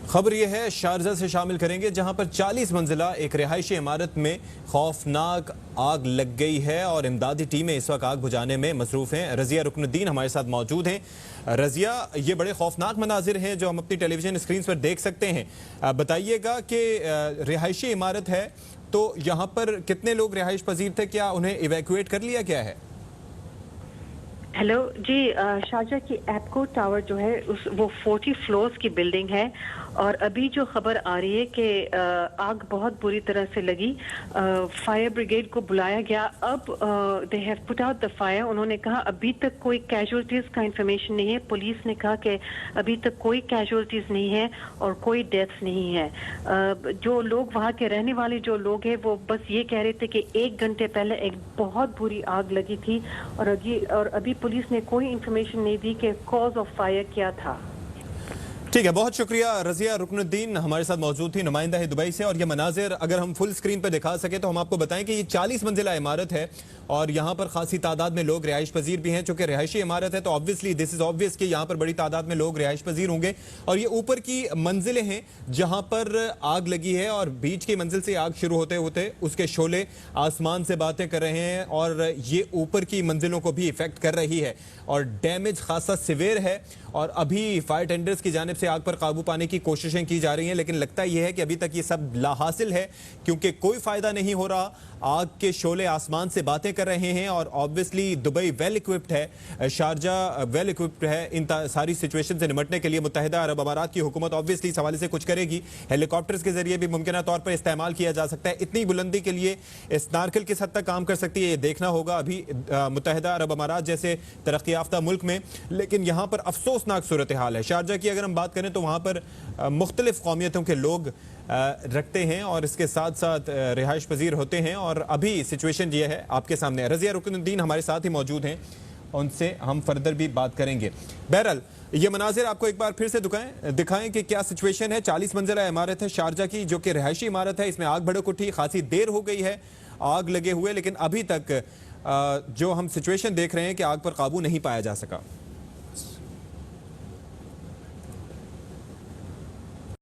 खबर यह है शारजा से शामिल करेंगे, जहां पर 40 मंजिला एक रिहायशी इमारत में खौफनाक आग लग गई है और इमदादी टीमें इस वक्त आग बुझाने में मसरूफ हैं। रजिया रुकनुद्दीन हमारे साथ मौजूद हैं। रजिया, ये बड़े खौफनाक मनाजिर हैं जो हम अपनी टेलीविजन स्क्रीन पर देख सकते हैं। बताइएगा कि रिहायशी इमारत है तो यहाँ पर कितने लोग रिहाइश पजीर थे, क्या उन्हें इवैक्यूएट कर लिया गया है? हेलो जी, शारजा की एपको टावर जो है वो 40 फ्लोर्स की बिल्डिंग है और अभी जो खबर आ रही है कि आग बहुत बुरी तरह से लगी। फायर ब्रिगेड को बुलाया गया। अब they have put out the fire. उन्होंने कहा अभी तक कोई कैजुअल्टीज का इंफॉर्मेशन नहीं है। पुलिस ने कहा कि अभी तक कोई कैजुअल्टीज नहीं है और कोई डेथ्स नहीं है। जो लोग वहाँ के रहने वाले जो लोग हैं वो बस ये कह रहे थे कि 1 घंटे पहले एक बहुत बुरी आग लगी थी और अभी पुलिस ने कोई इंफॉर्मेशन नहीं दी कि कॉज ऑफ फायर क्या था। ठीक है, बहुत शुक्रिया। रजिया रुकनुद्दीन हमारे साथ मौजूद थी, नुमाइंदा है दुबई से। और ये मनाजिर अगर हम फुल स्क्रीन पर दिखा सके तो हम आपको बताएं कि ये 40 मंजिला इमारत है और यहाँ पर खासी तादाद में लोग रिहाइश पजीर भी हैं। चूंकि रिहायशी इमारत है तो ऑब्वियसली दिस इज ऑब्वियस कि यहाँ पर बड़ी तादाद में लोग रिहाइश पजीर होंगे। और ये ऊपर की मंजिलें हैं जहाँ पर आग लगी है और बीच की मंजिल से आग शुरू होते होते उसके शोले आसमान से बातें कर रहे हैं और ये ऊपर की मंजिलों को भी इफेक्ट कर रही है और डैमेज खासा सिवियर है। और अभी फायर टेंडर्स की जानिब से आग पर काबू पाने की कोशिशें की जा रही हैं, लेकिन लगता यह है कि अभी तक ये सब लाहासिल है क्योंकि कोई फायदा नहीं हो रहा। आग के शोले आसमान से बातें कर रहे हैं और ऑब्वियसली दुबई वेल इक्विप्ड है, शारजा वेल इक्विप्ड है इन सारी सिचुएशन से निपटने के लिए। मुत्तहिदा अरब अमारात की हुकूमत ऑब्वियसली इस हवाले से कुछ करेगी। हेलीकॉप्टर्स के जरिए भी मुमकिन तौर पर इस्तेमाल किया जा सकता है। इतनी बुलंदी के लिए स्नार्कल किस हद तक काम कर सकती है ये देखना होगा अभी मुत्तहिदा अरब अमारात जैसे तरक्की याफ्ता मुल्क में। लेकिन यहाँ पर अफसोसनाक सूरत हाल है। शारजा की अगर हम बात करें तो वहाँ पर मुख्तलिफ कौमियतों के लोग रखते हैं और इसके साथ साथ रिहाइश पजीर होते हैं और अभी सिचुएशन ये है आपके सामने। रजिया रुकनुद्दीन हमारे साथ ही मौजूद हैं, उनसे हम फर्दर भी बात करेंगे। बहरहाल ये मनाजिर आपको एक बार फिर से दिखाएं कि क्या सिचुएशन है। 40 मंजिला इमारत है शारजा की जो कि रिहायशी इमारत है। इसमें आग भड़क उठी, खासी देर हो गई है आग लगे हुए, लेकिन अभी तक जो हम सिचुएशन देख रहे हैं कि आग पर काबू नहीं पाया जा सका।